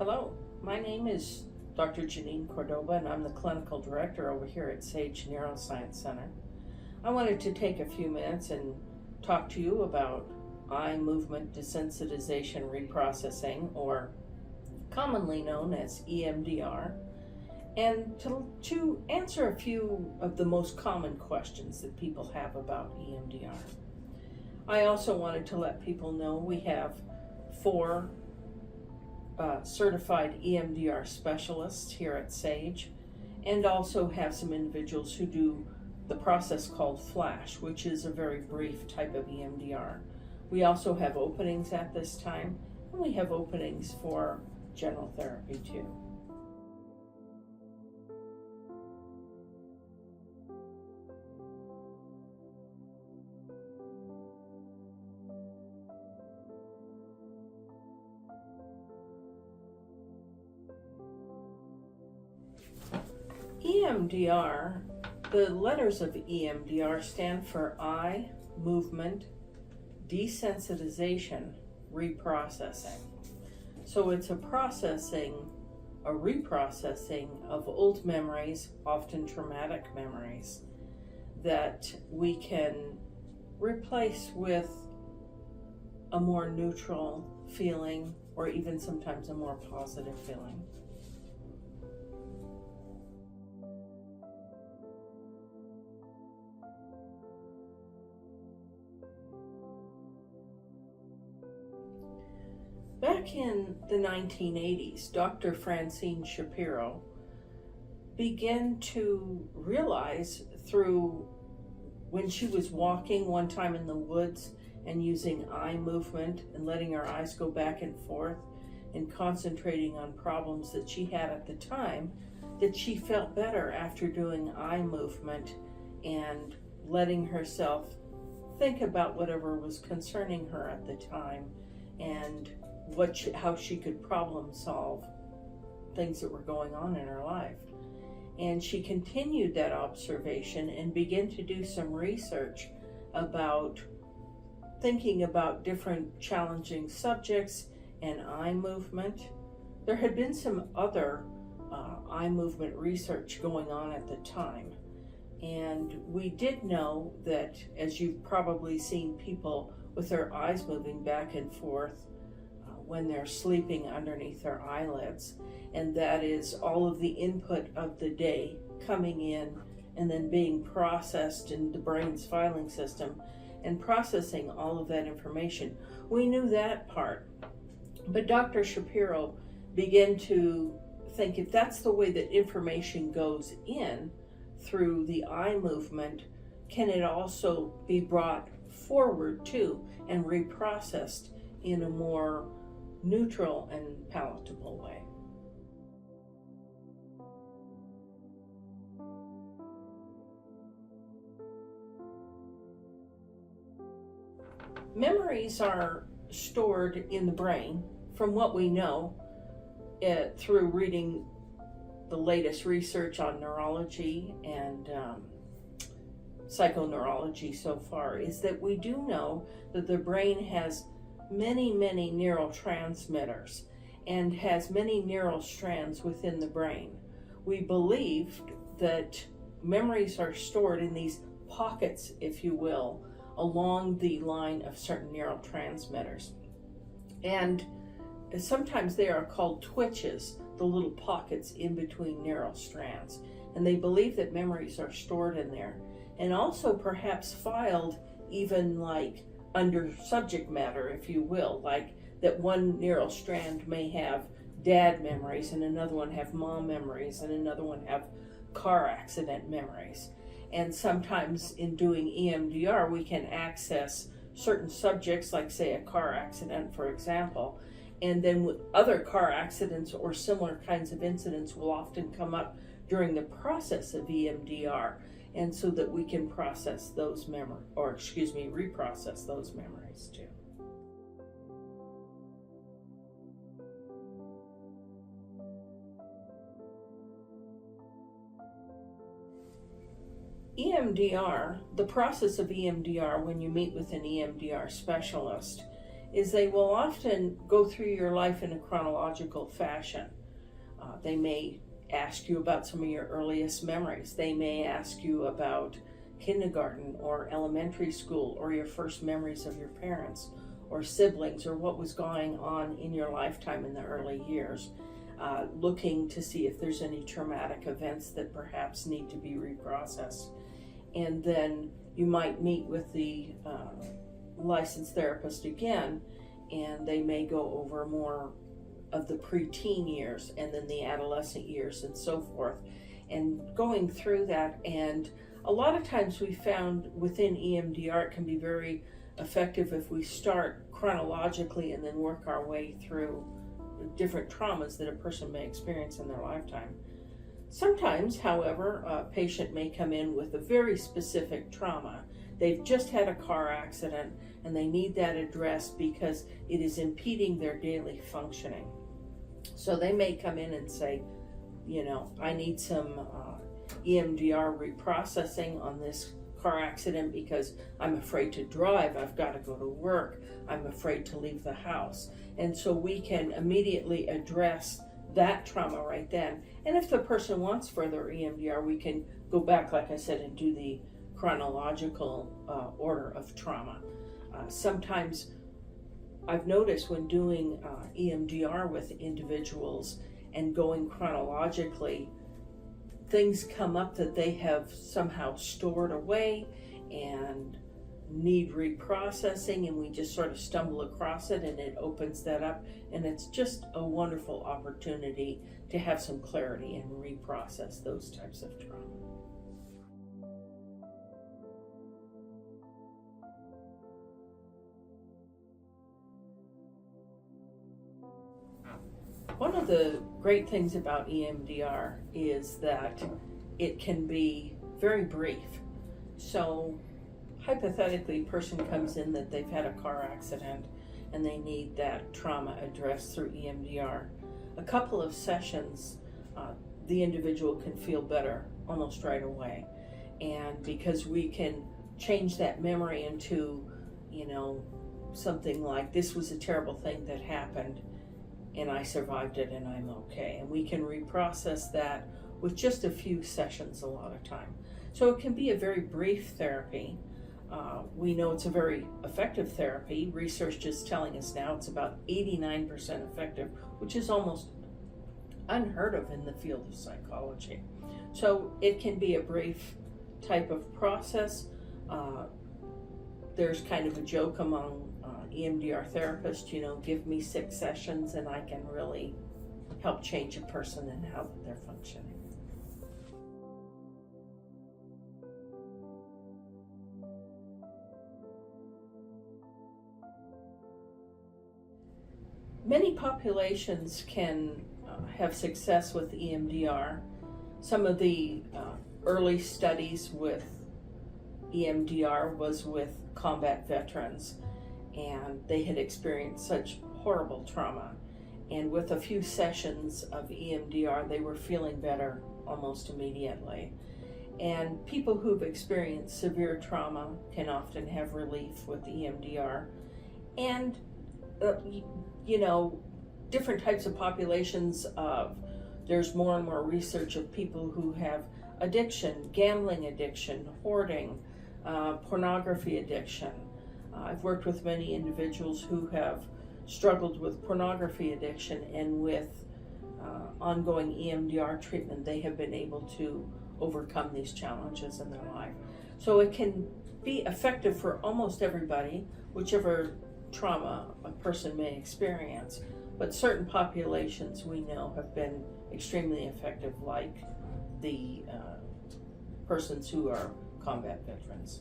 Hello, my name is Dr. Jeanine Cordoba, and I'm the clinical director over here at Sage Neuroscience Center. I wanted to take a few minutes and talk to you about eye movement desensitization reprocessing, or commonly known as EMDR, and to answer a few of the most common questions that people have about EMDR. I also wanted to let people know we have 4 certified EMDR specialists here at Sage, and also have some individuals who do the process called Flash, which is a very brief type of EMDR. We also have openings at this time, and we have openings for general therapy too. EMDR, the letters of EMDR stand for eye movement desensitization reprocessing. So it's a reprocessing of old memories, often traumatic memories, that we can replace with a more neutral feeling, or even sometimes a more positive feeling. Back in the 1980s, Dr. Francine Shapiro began to realize when she was walking one time in the woods and using eye movement and letting her eyes go back and forth and concentrating on problems that she had at the time, that she felt better after doing eye movement and letting herself think about whatever was concerning her at the time, and how she could problem solve things that were going on in her life. And she continued that observation and began to do some research about thinking about different challenging subjects and eye movement. There had been some other eye movement research going on at the time, and we did know that, as you've probably seen people with their eyes moving back and forth when they're sleeping underneath their eyelids, and that is all of the input of the day coming in and then being processed in the brain's filing system and processing all of that information. We knew that part, but Dr. Shapiro began to think, if that's the way that information goes in through the eye movement, can it also be brought forward too and reprocessed in a more neutral and palatable way? Memories are stored in the brain, from what we know through reading the latest research on neurology and psychoneurology so far, is that we do know that the brain has many neurotransmitters and has many neural strands within the brain. We believed that memories are stored in these pockets, if you will, along the line of certain neurotransmitters. And sometimes they are called twitches, the little pockets in between neural strands. And they believe that memories are stored in there, and also perhaps filed even like under subject matter, if you will, like that one neural strand may have dad memories and another one have mom memories and another one have car accident memories. And sometimes in doing EMDR, we can access certain subjects, like say a car accident, for example, and then with other car accidents or similar kinds of incidents will often come up during the process of EMDR, and so that we can process those reprocess those memories too. EMDR, the process of EMDR when you meet with an EMDR specialist, is they will often go through your life in a chronological fashion. They may ask you about some of your earliest memories. They may ask you about kindergarten or elementary school, or your first memories of your parents or siblings, or what was going on in your lifetime in the early years, looking to see if there's any traumatic events that perhaps need to be reprocessed. And then you might meet with the licensed therapist again, and they may go over more of the preteen years and then the adolescent years and so forth, and going through that. And a lot of times we found within EMDR it can be very effective if we start chronologically and then work our way through different traumas that a person may experience in their lifetime. Sometimes, however, a patient may come in with a very specific trauma. They've just had a car accident and they need that addressed because it is impeding their daily functioning. So they may come in and say, I need some EMDR reprocessing on this car accident because I'm afraid to drive, I've got to go to work, I'm afraid to leave the house. And so we can immediately address that trauma right then. And if the person wants further EMDR, we can go back, like I said, and do the chronological order of trauma. Sometimes I've noticed when doing EMDR with individuals and going chronologically, things come up that they have somehow stored away and need reprocessing, and we just sort of stumble across it and it opens that up, and it's just a wonderful opportunity to have some clarity and reprocess those types of trauma. One of the great things about EMDR is that it can be very brief. So hypothetically, a person comes in that they've had a car accident and they need that trauma addressed through EMDR. A couple of sessions, the individual can feel better almost right away. And because we can change that memory into, something like, this was a terrible thing that happened and I survived it and I'm okay. And we can reprocess that with just a few sessions a lot of time. So it can be a very brief therapy. We know it's a very effective therapy. Research is telling us now it's about 89% effective, which is almost unheard of in the field of psychology. So it can be a brief type of process. There's kind of a joke among EMDR therapists, give me 6 sessions and I can really help change a person and how they're functioning. Many populations can have success with EMDR. Some of the early studies with EMDR was with combat veterans, and they had experienced such horrible trauma. And with a few sessions of EMDR, they were feeling better almost immediately. And people who've experienced severe trauma can often have relief with EMDR. And, different types of populations there's more and more research of people who have addiction, gambling addiction, hoarding, pornography addiction. I've worked with many individuals who have struggled with pornography addiction, and with ongoing EMDR treatment, they have been able to overcome these challenges in their life. So it can be effective for almost everybody, whichever trauma a person may experience. But certain populations we know have been extremely effective, like the persons who are combat veterans.